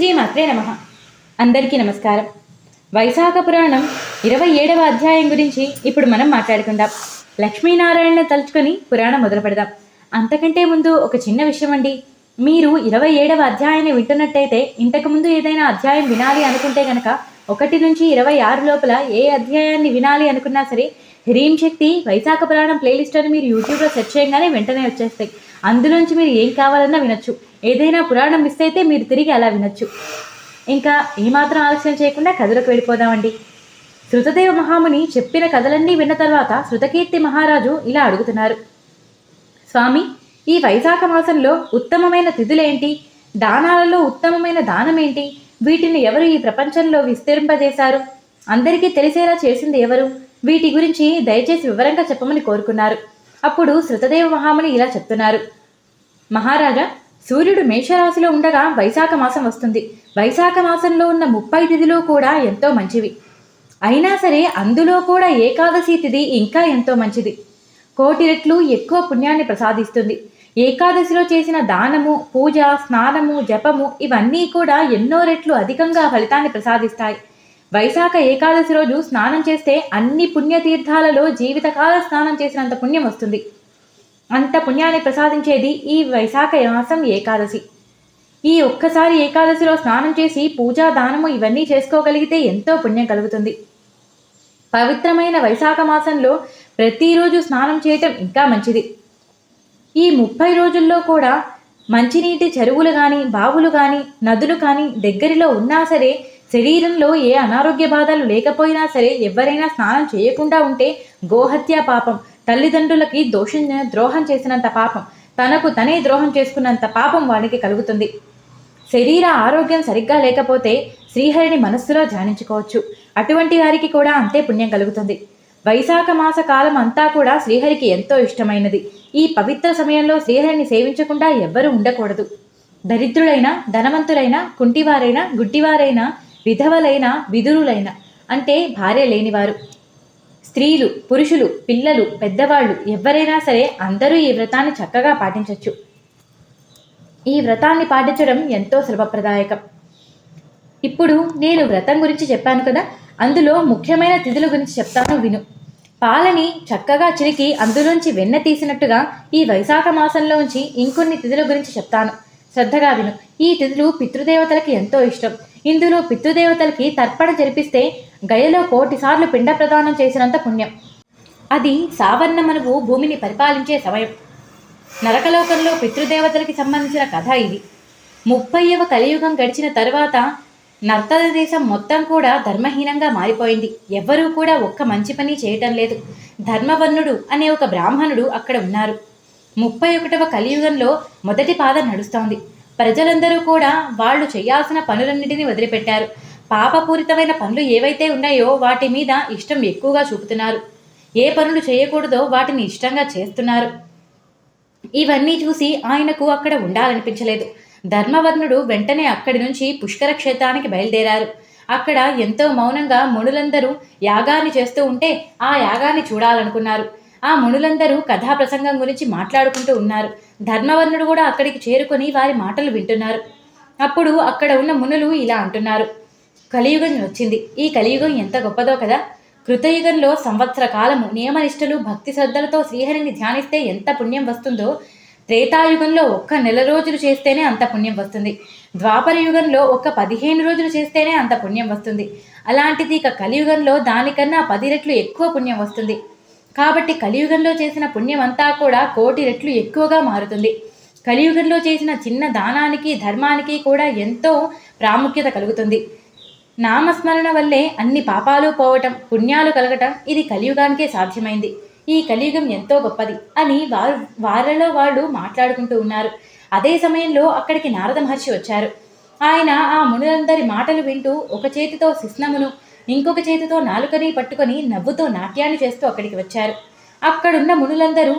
శ్రీమాత్రే నమః. అందరికీ నమస్కారం. వైశాఖ పురాణం 27వ అధ్యాయం గురించి ఇప్పుడు మనం మాట్లాడుకుందాం. లక్ష్మీనారాయణ తలుచుకొని పురాణం మొదలు పెడదాం. అంతకంటే ముందు ఒక చిన్న విషయం అండి. మీరు 27వ అధ్యాయాన్ని వింటున్నట్టయితే ఇంతకుముందు ఏదైనా అధ్యాయం వినాలి అనుకుంటే గనక 1 నుంచి 26 లోపల ఏ అధ్యాయాన్ని వినాలి అనుకున్నా సరే హ్రీం శక్తి వైశాఖ పురాణం ప్లేలిస్ట్ అని మీరు యూట్యూబ్లో సెర్చ్ చేయగానే వెంటనే వచ్చేస్తాయి. అందులోంచి మీరు ఏం కావాలన్నా వినొచ్చు. ఏదైనా పురాణం మిస్ అయితే మీరు తిరిగి అలా వినొచ్చు. ఇంకా ఏమాత్రం ఆలస్యం చేయకుండా కథలకు వెళ్ళిపోదామండి. శృతదేవ మహాముని చెప్పిన కథలన్నీ విన్న తర్వాత శృతకీర్తి మహారాజు ఇలా అడుగుతున్నారు. స్వామి, ఈ వైశాఖ మాసంలో ఉత్తమమైన తిథులేంటి? దానాలలో ఉత్తమమైన దానం ఏంటి? వీటిని ఎవరు ఈ ప్రపంచంలో విస్తరింపజేశారు? అందరికీ తెలిసేలా చేసింది ఎవరు? వీటి గురించి దయచేసి వివరంగా చెప్పమని కోరుకున్నారు. అప్పుడు శృతదేవ మహాముని ఇలా చెప్తున్నారు. మహారాజా, సూర్యుడు మేషరాశిలో ఉండగా వైశాఖ మాసం వస్తుంది. వైశాఖ మాసంలో ఉన్న 30 తిథులు కూడా ఎంతో మంచివి. అయినా సరే అందులో కూడా ఏకాదశి తిథి ఇంకా ఎంతో మంచిది. 1,000,000 రెట్లు ఎక్కువ పుణ్యాన్ని ప్రసాదిస్తుంది. ఏకాదశిలో చేసిన దానము, పూజ, స్నానము, జపము ఇవన్నీ కూడా ఎన్నో రెట్లు అధికంగా ఫలితాన్ని ప్రసాదిస్తాయి. వైశాఖ ఏకాదశి రోజు స్నానం చేస్తే అన్ని పుణ్యతీర్థాలలో జీవితకాల స్నానం చేసినంత పుణ్యం వస్తుంది. అంత పుణ్యాన్ని ప్రసాదించేది ఈ వైశాఖ మాసం ఏకాదశి. ఈ ఒక్కసారి ఏకాదశిలో స్నానం చేసి పూజా, దానము ఇవన్నీ చేసుకోగలిగితే ఎంతో పుణ్యం కలుగుతుంది. పవిత్రమైన వైశాఖ మాసంలో ప్రతిరోజు స్నానం చేయటం ఇంకా మంచిది. ఈ 30 రోజుల్లో కూడా మంచినీటి చెరువులు కానీ, బావులు కానీ, నదులు కానీ దగ్గరలో ఉన్నా సరే, శరీరంలో ఏ అనారోగ్య బాధలు లేకపోయినా సరే ఎవరైనా స్నానం చేయకుండా ఉంటే గోహత్య పాపం, తల్లిదండ్రులకి ద్రోహం చేసినంత పాపం, తనకు తనే ద్రోహం చేసుకున్నంత పాపం వాడికి కలుగుతుంది. శరీర ఆరోగ్యం సరిగ్గా లేకపోతే శ్రీహరిని మనస్సులో ధ్యానించుకోవచ్చు. అటువంటి వారికి కూడా అంతే పుణ్యం కలుగుతుంది. వైశాఖ మాస కాలం అంతా కూడా శ్రీహరికి ఎంతో ఇష్టమైనది. ఈ పవిత్ర సమయంలో శ్రీహరిని సేవించకుండా ఎవ్వరూ ఉండకూడదు. దరిద్రులైనా, ధనవంతులైనా, కుంటివారైనా, గుడ్డివారైనా, విధవలైన, విదురులైన అంటే భార్య లేనివారు, స్త్రీలు, పురుషులు, పిల్లలు, పెద్దవాళ్ళు ఎవరైనా సరే అందరూ ఈ వ్రతాన్ని చక్కగా పాటించవచ్చు. ఈ వ్రతాన్ని పాటించడం ఎంతో సులభప్రదాయకం. ఇప్పుడు నేను వ్రతం గురించి చెప్పాను కదా, అందులో ముఖ్యమైన తిథుల గురించి చెప్తాను, విను. పాలని చక్కగా చిలికి అందులోంచి వెన్న తీసినట్టుగా ఈ వైశాఖ మాసంలోంచి ఇంకొన్ని తిథుల గురించి చెప్తాను. శ్రద్ధగా విను. ఈ తిథులు పితృదేవతలకి ఎంతో ఇష్టం. ఇందులో పితృదేవతలకి తర్పణ జరిపిస్తే గయలో 1,000,000 సార్లు పిండ ప్రదానం చేసినంత పుణ్యం. అది సావర్ణమనువు భూమిని పరిపాలించే సమయం. నరకలోకంలో పితృదేవతలకి సంబంధించిన కథ ఇది. 30వ కలియుగం గడిచిన తరువాత నర్తన దేశం మొత్తం కూడా ధర్మహీనంగా మారిపోయింది. ఎవ్వరూ కూడా ఒక్క మంచి పని చేయటం లేదు. ధర్మవర్ణుడు అనే ఒక బ్రాహ్మణుడు అక్కడ ఉన్నారు. 31వ కలియుగంలో మొదటి పాదం నడుస్తోంది. ప్రజలందరూ కూడా వాళ్ళు చేయాల్సిన పనులన్నిటినీ వదిలిపెట్టారు. పాపపూరితమైన పనులు ఏవైతే ఉన్నాయో వాటి మీద ఇష్టం ఎక్కువగా చూపుతున్నారు. ఏ పనులు చేయకూడదో వాటిని ఇష్టంగా చేస్తున్నారు. ఇవన్నీ చూసి ఆయనకు అక్కడ ఉండాలనిపించలేదు. ధర్మవర్ణుడు వెంటనే అక్కడి నుంచి పుష్కర క్షేత్రానికి బయలుదేరారు. అక్కడ ఎంతో మౌనంగా మునులందరూ యాగాన్ని చేస్తూ ఉంటే ఆ యాగాన్ని చూడాలనుకున్నారు. ఆ మునులందరూ కథా ప్రసంగం గురించి మాట్లాడుకుంటూ ఉన్నారు. ధర్మవర్ణుడు కూడా అక్కడికి చేరుకొని వారి మాటలు వింటున్నారు. అప్పుడు అక్కడ ఉన్న మునులు ఇలా అంటున్నారు. కలియుగం వచ్చింది. ఈ కలియుగం ఎంత గొప్పదో కదా. కృతయుగంలో సంవత్సర కాలము నియమనిష్టలు, భక్తి శ్రద్ధలతో శ్రీహరిని ధ్యానిస్తే ఎంత పుణ్యం వస్తుందో, త్రేతాయుగంలో 1 నెల రోజులు చేస్తేనే అంత పుణ్యం వస్తుంది. ద్వాపర యుగంలో 15 రోజులు చేస్తేనే అంత పుణ్యం వస్తుంది. అలాంటిది ఇక కలియుగంలో దానికన్నా 10 రెట్లు ఎక్కువ పుణ్యం వస్తుంది. కాబట్టి కలియుగంలో చేసిన పుణ్యం అంతా కూడా 1,000,000 రెట్లు ఎక్కువగా మారుతుంది. కలియుగంలో చేసిన చిన్న దానానికి, ధర్మానికి కూడా ఎంతో ప్రాముఖ్యత కలుగుతుంది. నామస్మరణ వల్లే అన్ని పాపాలు పోవటం, పుణ్యాలు కలగటం ఇది కలియుగానికే సాధ్యమైంది. ఈ కలియుగం ఎంతో గొప్పది అని వారిలో వాళ్ళు మాట్లాడుకుంటూ ఉన్నారు. అదే సమయంలో అక్కడికి నారద మహర్షి వచ్చారు. ఆయన ఆ మునులందరి మాటలు వింటూ ఒక చేతితో శిస్నమును, ఇంకొక చేతితో నాలుకని పట్టుకొని నవ్వుతో నాట్యాన్ని చేస్తూ అక్కడికి వచ్చారు. అక్కడున్న మునులందరూ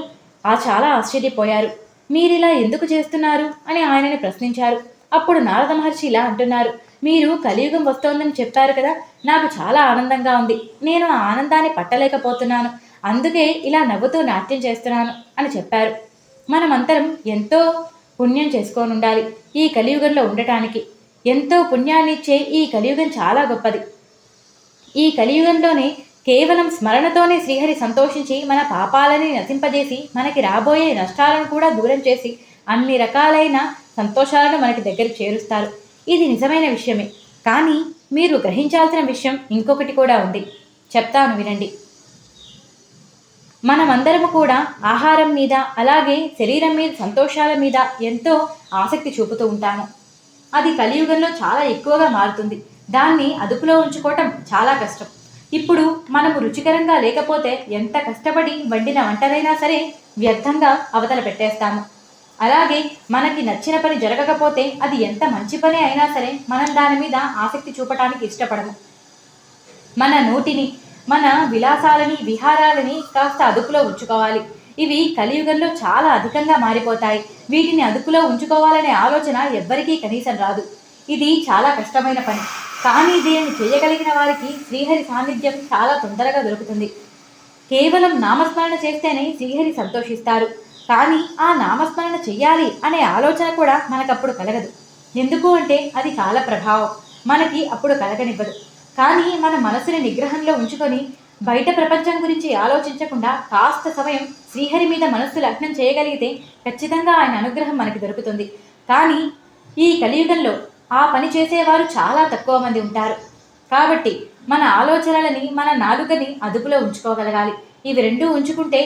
చాలా ఆశ్చర్యపోయారు. మీరిలా ఎందుకు చేస్తున్నారు అని ఆయనని ప్రశ్నించారు. అప్పుడు నారద మహర్షి ఇలా అంటున్నారు. మీరు కలియుగం వస్తోందని చెప్పారు కదా, నాకు చాలా ఆనందంగా ఉంది. నేను ఆ ఆనందాన్ని పట్టలేకపోతున్నాను. అందుకే ఇలా నవ్వుతూ నాట్యం చేస్తున్నాను అని చెప్పారు. మనమంతరం ఎంతో పుణ్యం చేసుకొని ఉండాలి ఈ కలియుగంలో ఉండటానికి. ఎంతో పుణ్యాన్నిచ్చే ఈ కలియుగం చాలా గొప్పది. ఈ కలియుగంలోనే కేవలం స్మరణతోనే శ్రీహరి సంతోషించి మన పాపాలని నశింపజేసి మనకి రాబోయే నష్టాలను కూడా దూరం చేసి అన్ని రకాలైన సంతోషాలను మనకి దగ్గరికి చేరుస్తారు. ఇది నిజమైన విషయమే. కానీ మీరు గ్రహించాల్సిన విషయం ఇంకొకటి కూడా ఉంది. చెప్తాను వినండి. మనమందరము కూడా ఆహారం మీద అలాగే శరీరం మీద సంతోషాల మీద ఎంతో ఆసక్తి చూపుతూ ఉంటాము. అది కలియుగంలో చాలా ఎక్కువగా మారుతుంది. దాన్ని అదుపులో ఉంచుకోవటం చాలా కష్టం. ఇప్పుడు మనము రుచికరంగా లేకపోతే ఎంత కష్టపడి వండిన వంటలైనా సరే వ్యర్థంగా అవతల పెట్టేస్తాము. అలాగే మనకి నచ్చిన పని జరగకపోతే అది ఎంత మంచి పని అయినా సరే మనం దాని మీద ఆసక్తి చూపటానికి ఇష్టపడము. మన నోటిని, మన విలాసాలని, విహారాలని కాస్త అదుపులో ఉంచుకోవాలి. ఇవి కలియుగంలో చాలా అధికంగా మారిపోతాయి. వీటిని అదుపులో ఉంచుకోవాలనే ఆలోచన ఎవ్వరికీ కనీసం రాదు. ఇది చాలా కష్టమైన పని. కానీ దీనిని చేయగలిగిన వారికి శ్రీహరి సాన్నిధ్యం చాలా తొందరగా దొరుకుతుంది. కేవలం నామస్మరణ చేస్తేనే శ్రీహరి సంతోషిస్తారు. కానీ ఆ నామస్మరణ చెయ్యాలి అనే ఆలోచన కూడా మనకప్పుడు కలగదు. ఎందుకు అంటే అది కాల ప్రభావం, మనకి అప్పుడు కలగనివ్వదు. కానీ మన మనసుని నిగ్రహంలో ఉంచుకొని బయట ప్రపంచం గురించి ఆలోచించకుండా కాస్త సమయం శ్రీహరి మీద మనస్సు లగ్నం చేయగలిగితే ఖచ్చితంగా ఆయన అనుగ్రహం మనకి దొరుకుతుంది. కానీ ఈ కలియుగంలో ఆ పని చేసేవారు చాలా తక్కువ మంది ఉంటారు. కాబట్టి మన ఆలోచనలని, మన నాలుకని అదుపులో ఉంచుకోగలగాలి. ఇవి రెండూ ఉంచుకుంటే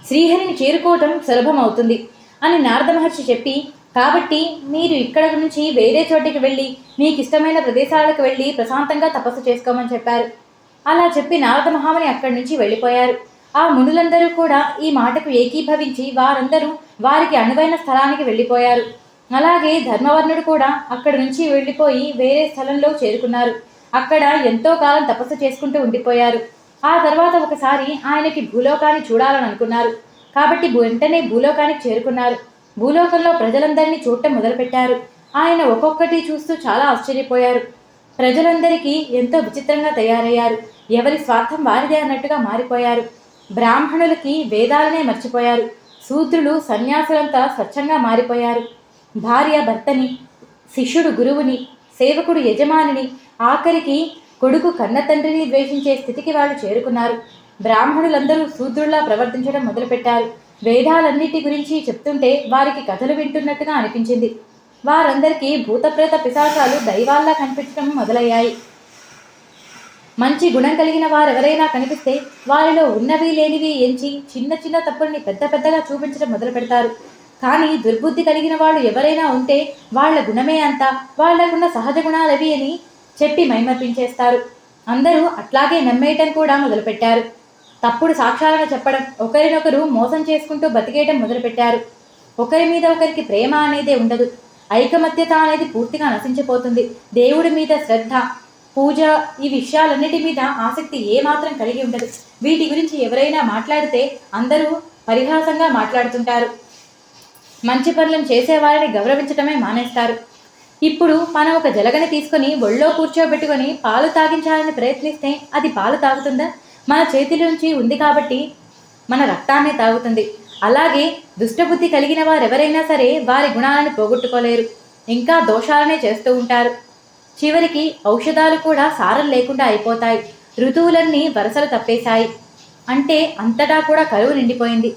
శ్రీహరిని చేరుకోవటం సులభం అవుతుంది అని నారద మహర్షి చెప్పి, కాబట్టి మీరు ఇక్కడ నుంచి వేరే చోటికి వెళ్ళి మీకు ఇష్టమైన ప్రదేశాలకు వెళ్ళి ప్రశాంతంగా తపస్సు చేసుకోమని చెప్పారు. అలా చెప్పి నారద మహాముని అక్కడి నుంచి వెళ్ళిపోయారు. ఆ మునులందరూ కూడా ఈ మాటకు ఏకీభవించి వారందరూ వారికి అనువైన స్థలానికి వెళ్ళిపోయారు. అలాగే ధర్మవర్ణుడు కూడా అక్కడి నుంచి వెళ్ళిపోయి వేరే స్థలంలో చేరుకున్నారు. అక్కడ ఎంతో కాలం తపస్సు చేసుకుంటూ ఉండిపోయారు. ఆ తర్వాత ఒకసారి ఆయనకి భూలోకాన్ని చూడాలని అనుకున్నారు. కాబట్టి వెంటనే భూలోకానికి చేరుకున్నారు. భూలోకంలో ప్రజలందరినీ చూడటం మొదలుపెట్టారు. ఆయన ఒక్కొక్కటి చూస్తూ చాలా ఆశ్చర్యపోయారు. ప్రజలందరికీ ఎంతో విచిత్రంగా తయారయ్యారు. ఎవరి స్వార్థం వారిదే అన్నట్టుగా మారిపోయారు. బ్రాహ్మణులకి వేదాలనే మర్చిపోయారు. శూద్రులు సన్యాసులంతా స్వచ్ఛంగా మారిపోయారు. భార్య భర్తని, శిష్యుడు గురువుని, సేవకుడు యజమానిని, ఆఖరికి కొడుకు కన్న తండ్రిని ద్వేషించే స్థితికి వాళ్ళు చేరుకున్నారు. బ్రాహ్మణులందరూ శూద్రుల్లా ప్రవర్తించడం మొదలుపెట్టారు. వేదాలన్నిటి గురించి చెప్తుంటే వారికి కథలు వింటున్నట్టుగా అనిపించింది. వారందరికీ భూతప్రేత పిశాచాలు దైవాల్లా కనిపించడం మొదలయ్యాయి. మంచి గుణం కలిగిన వారెవరైనా కనిపిస్తే వారిలో ఉన్నవి లేనివి ఎంచి చిన్న చిన్న తప్పుల్ని పెద్ద పెద్దగా చూపించడం మొదలు పెడతారు. కానీ దుర్బుద్ధి కలిగిన వాళ్ళు ఎవరైనా ఉంటే వాళ్ళ గుణమే అంతా, వాళ్లకున్న సహజ గుణాలవి అని చెప్పి మైమర్పించేస్తారు. అందరూ అట్లాగే నమ్మేయటం కూడా మొదలుపెట్టారు. తప్పుడు సాక్ష్యాలను చెప్పడం, ఒకరినొకరు మోసం చేసుకుంటూ బతికేయటం మొదలుపెట్టారు. ఒకరి మీద ఒకరికి ప్రేమ అనేదే ఉండదు. ఐకమత్యత అనేది పూర్తిగా నశించిపోతుంది. దేవుడి మీద శ్రద్ధ, పూజ, ఈ విషయాలన్నిటి మీద ఆసక్తి ఏమాత్రం కలిగి ఉండదు. వీటి గురించి ఎవరైనా మాట్లాడితే అందరూ పరిహాసంగా మాట్లాడుతుంటారు. మంచి పనులను చేసేవారిని గౌరవించడమే మానేస్తారు. ఇప్పుడు మనం ఒక జలగని తీసుకొని ఒళ్ళో కూర్చోబెట్టుకొని పాలు తాగించాలని ప్రయత్నిస్తే అది పాలు తాగుతుందా? మన చేతిలోంచి ఉంది కాబట్టి మన రక్తాన్నే తాగుతుంది. అలాగే దుష్టబుద్ధి కలిగిన వారెవరైనా సరే వారి గుణాలను పోగొట్టుకోలేరు. ఇంకా దోషాలనే చేస్తూ ఉంటారు. చివరికి ఔషధాలు కూడా సారం లేకుండా అయిపోతాయి. ఋతువులన్నీ వరసలు తప్పేశాయి. అంటే అంతటా కూడా కరువు నిండిపోయింది.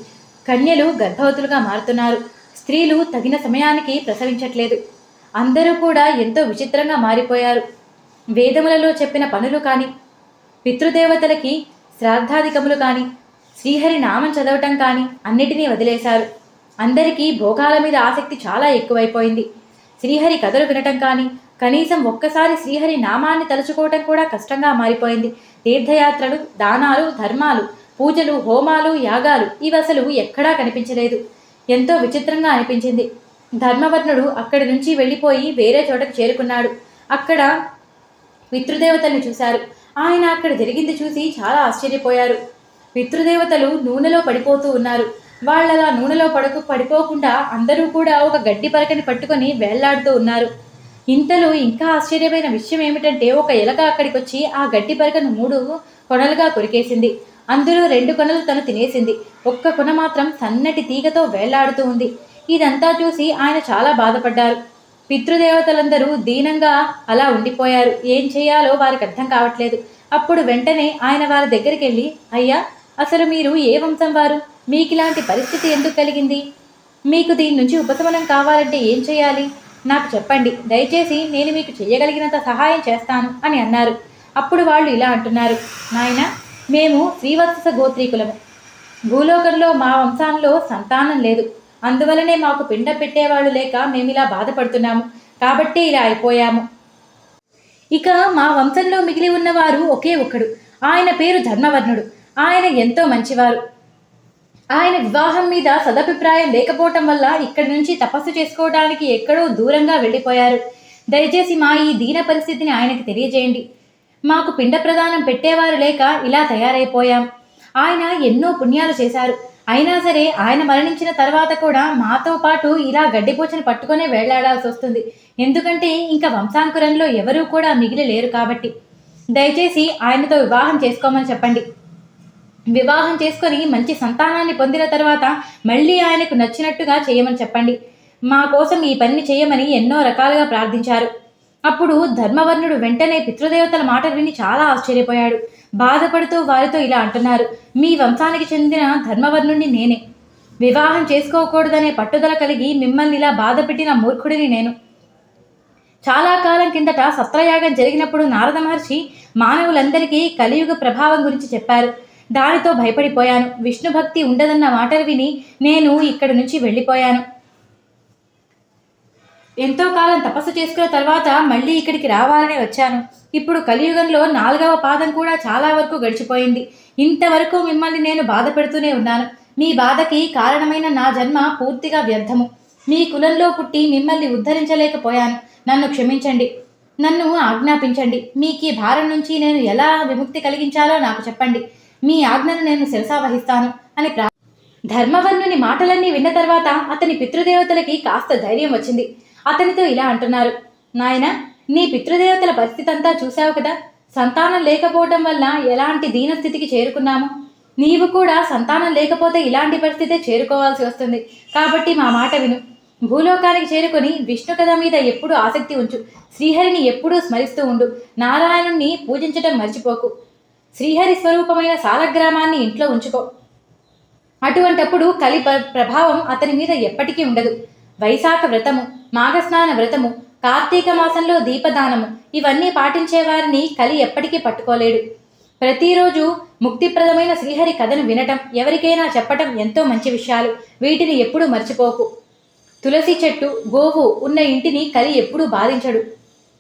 కన్యలు గర్భవతులుగా మారుతున్నారు. స్త్రీలు తగిన సమయానికి ప్రసవించట్లేదు. అందరూ కూడా ఎంతో విచిత్రంగా మారిపోయారు. వేదములలో చెప్పిన పనులు కానీ, పితృదేవతలకి శ్రాద్ధాధికములు కానీ, శ్రీహరి నామం చదవటం కానీ అన్నిటినీ వదిలేశారు. అందరికీ భోగాల మీద ఆసక్తి చాలా ఎక్కువైపోయింది. శ్రీహరి కథలు వినటం కానీ, కనీసం ఒక్కసారి శ్రీహరి నామాన్ని తలుచుకోవటం కూడా కష్టంగా మారిపోయింది. తీర్థయాత్రలు, దానాలు, ధర్మాలు, పూజలు, హోమాలు, యాగాలు ఇవి అసలు ఎక్కడా కనిపించలేదు. ఎంతో విచిత్రంగా అనిపించింది. ధర్మవర్ణుడు అక్కడి నుంచి వెళ్ళిపోయి వేరే చోటకు చేరుకున్నాడు. అక్కడ పితృదేవతల్ని చూశారు. ఆయన అక్కడ జరిగింది చూసి చాలా ఆశ్చర్యపోయారు. పితృదేవతలు నూనెలో పడిపోతూ ఉన్నారు. వాళ్ళలా నూనెలో పడిపోకుండా అందరూ కూడా ఒక గడ్డి పరకని పట్టుకొని వేళ్లాడుతూ ఉన్నారు. ఇంతలో ఇంకా ఆశ్చర్యమైన విషయం ఏమిటంటే ఒక ఎలక అక్కడికి వచ్చి ఆ గడ్డి పరకను 3 కొనలుగా కొరికేసింది. అందులో 2 కొనలు తను తినేసింది. ఒక్క కొన మాత్రం సన్నటి తీగతో వేళ్లాడుతూ ఉంది. ఇదంతా చూసి ఆయన చాలా బాధపడ్డారు. పితృదేవతలందరూ దీనంగా అలా ఉండిపోయారు. ఏం చేయాలో వారికి అర్థం కావట్లేదు. అప్పుడు వెంటనే ఆయన వారి దగ్గరికి వెళ్ళి, అయ్యా, అసలు మీరు ఏ వంశం వారు? మీకు ఇలాంటి పరిస్థితి ఎందుకు కలిగింది? మీకు దీని నుంచి ఉపశమనం కావాలంటే ఏం చేయాలి? నాకు చెప్పండి. దయచేసి నేను మీకు చేయగలిగినంత సహాయం చేస్తాను అని అన్నారు. అప్పుడు వాళ్ళు ఇలా అంటున్నారు, నాయన, మేము శ్రీవత్స గోత్రీకులము. భూలోకంలో మా వంశాల్లో సంతానం లేదు. అందువలనే మాకు పిండ పెట్టేవాళ్ళు లేక మేము ఇలా బాధపడుతున్నాము. కాబట్టి ఇలా అయిపోయాము. ఇక మా వంశంలో మిగిలి ఉన్నవారు ఒకే ఒక్కడు. ఆయన పేరు ధర్మవర్ణుడు. ఆయన ఎంతో మంచివారు. ఆయన వివాహం మీద సదభిప్రాయం లేకపోవటం వల్ల ఇక్కడి నుంచి తపస్సు చేసుకోవడానికి ఎక్కడో దూరంగా వెళ్ళిపోయారు. దయచేసి మా ఈ దీన పరిస్థితిని ఆయనకి తెలియజేయండి. మాకు పిండ ప్రదానం పెట్టేవారు లేక ఇలా తయారైపోయాం. ఆయన ఎన్నో పుణ్యాలు చేశారు. అయినా సరే ఆయన మరణించిన తర్వాత కూడా మాతో పాటు ఇలా గడ్డిపోచను పట్టుకునే వేళ్లాడాల్సి వస్తుంది. ఎందుకంటే ఇంకా వంశాంకురంలో ఎవరూ కూడా మిగిలి లేరు కాబట్టి. దయచేసి ఆయనతో వివాహం చేసుకోమని చెప్పండి. వివాహం చేసుకొని మంచి సంతానాన్ని పొందిన తర్వాత మళ్ళీ ఆయనకు నచ్చినట్టుగా చేయమని చెప్పండి. మా కోసం ఈ పనిని చేయమని ఎన్నో రకాలుగా ప్రార్థించారు. అప్పుడు ధర్మవర్ణుడు వెంటనే పితృదేవతల మాటలు విని చాలా ఆశ్చర్యపోయాడు. బాధపడుతూ వారితో ఇలా అంటున్నారు, మీ వంశానికి చెందిన ధర్మవర్ణుడిని నేనే. వివాహం చేసుకోకూడదనే పట్టుదల కలిగి మిమ్మల్ని ఇలా బాధ పెట్టిన మూర్ఖుడిని నేను. చాలా కాలం కిందట సత్రయాగం జరిగినప్పుడు నారద మహర్షి మానవులందరికీ కలియుగ ప్రభావం గురించి చెప్పారు. దానితో భయపడిపోయాను. విష్ణు భక్తి ఉండదన్న మాటలు విని నేను ఇక్కడి నుంచి వెళ్ళిపోయాను. ఎంతో కాలం తపస్సు చేసుకున్న తర్వాత మళ్ళీ ఇక్కడికి రావాలని వచ్చాను. ఇప్పుడు కలియుగంలో 4వ పాదం కూడా చాలా వరకు గడిచిపోయింది. ఇంతవరకు మిమ్మల్ని నేను బాధ పెడుతూనే ఉన్నాను. మీ బాధకి కారణమైన నా జన్మ పూర్తిగా వ్యర్థము. మీ కులంలో పుట్టి మిమ్మల్ని ఉద్ధరించలేకపోయాను. నన్ను క్షమించండి. నన్ను ఆజ్ఞాపించండి. మీకు ఈ భారం నుంచి నేను ఎలా విముక్తి కలిగించాలో నాకు చెప్పండి. మీ ఆజ్ఞను నేను శిరసావహిస్తాను అని ధర్మవర్ణుని మాటలన్నీ విన్న తర్వాత అతని పితృదేవతలకి కాస్త ధైర్యం వచ్చింది. అతనితో ఇలా అంటున్నారు, నాయన, నీ పితృదేవతల పరిస్థితి అంతా చూశావు కదా. సంతానం లేకపోవటం వల్ల ఎలాంటి దీనస్థితికి చేరుకున్నాము. నీవు కూడా సంతానం లేకపోతే ఇలాంటి పరిస్థితే చేరుకోవాల్సి వస్తుంది. కాబట్టి మా మాట విను. భూలోకానికి చేరుకొని విష్ణు కథ మీద ఎప్పుడూ ఆసక్తి ఉంచు. శ్రీహరిని ఎప్పుడూ స్మరిస్తూ ఉండు. నారాయణుణ్ణి పూజించటం మర్చిపోకు. శ్రీహరి స్వరూపమైన సాలగ్రామాన్ని ఇంట్లో ఉంచుకో. అటువంటప్పుడు కలి ప్రభావం అతని మీద ఎప్పటికీ ఉండదు. వైశాఖ వ్రతము, మాఘస్నాన వ్రతము, కార్తీక మాసంలో దీపదానము ఇవన్నీ పాటించే వారిని కలి ఎప్పటికీ పట్టుకోలేడు. ప్రతిరోజు ముక్తిప్రదమైన శ్రీహరి కథను వినటం, ఎవరికైనా చెప్పటం ఎంతో మంచి విషయాలు. వీటిని ఎప్పుడూ మర్చిపోకు. తులసి చెట్టు, గోవు ఉన్న ఇంటిని కలి ఎప్పుడూ బాధించడు.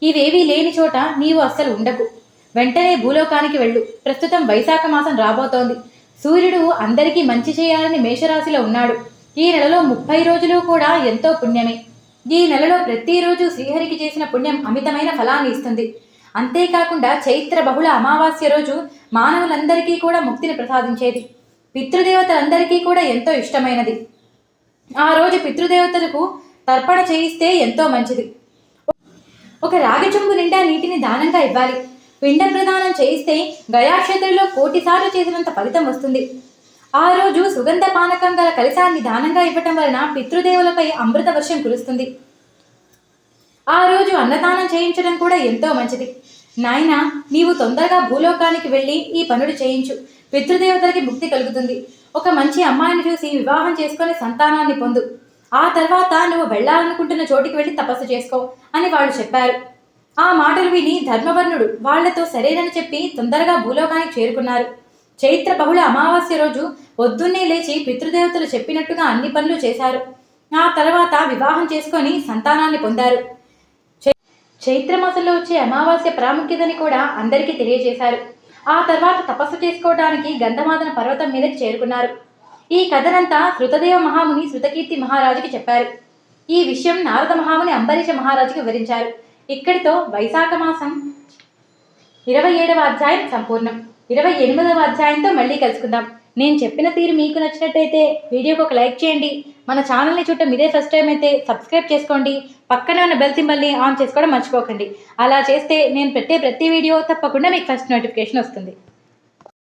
ఇవేవీ లేని చోట నీవు అస్సలు ఉండకు. వెంటనే భూలోకానికి వెళ్ళు. ప్రస్తుతం వైశాఖ మాసం రాబోతోంది. సూర్యుడు అందరికీ మంచి చేయాలని మేషరాశిలో ఉన్నాడు. ఈ నెలలో 30 రోజులు కూడా ఎంతో పుణ్యమే. ఈ నెలలో ప్రతిరోజు శ్రీహరికి చేసిన పుణ్యం అమితమైన ఫలాన్ని ఇస్తుంది. అంతేకాకుండా చైత్ర బహుళ అమావాస్య రోజు మానవులందరికీ కూడా ముక్తిని ప్రసాదించేది. పితృదేవతలందరికీ కూడా ఎంతో ఇష్టమైనది. ఆ రోజు పితృదేవతలకు తర్పణ చేయిస్తే ఎంతో మంచిది. ఒక రాగి చెంబు నిండా నీటిని దానంగా ఇవ్వాలి. పిండ ప్రదానం చేయిస్తే గయాక్షేత్రంలో 1,000 సార్లు చేసినంత ఫలితం వస్తుంది. ఆ రోజు సుగంధ పానకం గల కలశాన్ని దానంగా ఇవ్వటం వలన పితృదేవులపై అమృత వర్షం కురుస్తుంది. ఆ రోజు అన్నదానం చేయించడం కూడా ఎంతో మంచిది. నాయన, నీవు తొందరగా భూలోకానికి వెళ్ళి ఈ పనులు చేయించు. పితృదేవతలకి ముక్తి కలుగుతుంది. ఒక మంచి అమ్మాయిని చూసి వివాహం చేసుకొని సంతానాన్ని పొందు. ఆ తర్వాత నువ్వు వెళ్ళాలనుకుంటున్న చోటికి వెళ్ళి తపస్సు చేసుకో అని వాళ్ళు చెప్పారు. ఆ మాటలు విని ధర్మవర్ణుడు వాళ్లతో సరేనని చెప్పి తొందరగా భూలోకానికి చేరుకున్నారు. చైత్ర బహుళ అమావాస్య రోజు పొద్దున్నే లేచి పితృదేవతలు చెప్పినట్టుగా అన్ని పనులు చేశారు. ఆ తర్వాత వివాహం చేసుకొని సంతానాన్ని పొందారు. చైత్రమాసంలో వచ్చే అమావాస్య ప్రాముఖ్యతని కూడా అందరికీ తెలియజేశారు. ఆ తర్వాత తపస్సు చేసుకోవడానికి గంధమాదన పర్వతం మీదకి చేరుకున్నారు. ఈ కథనంతా శృతదేవ మహాముని శృతకీర్తి మహారాజుకి చెప్పారు. ఈ విషయం నారద మహాముని అంబరీష మహారాజుకి వివరించారు. ఇక్కడితో వైశాఖ మాసం 27వ అధ్యాయం సంపూర్ణం. 28వ అధ్యాయంతో మళ్ళీ కలుసుకుందాం. నేను చెప్పిన తీరు మీకు నచ్చినట్టయితే వీడియోకి ఒక లైక్ చేయండి. మన ఛానల్ని చూడటం ఇదే ఫస్ట్ టైం అయితే సబ్స్క్రైబ్ చేసుకోండి. పక్కనే ఉన్న బెల్ సింబల్ని ఆన్ చేసుకోవడం మర్చిపోకండి. అలా చేస్తే నేను పెట్టే ప్రతి వీడియో తప్పకుండా మీకు ఫస్ట్ నోటిఫికేషన్ వస్తుంది.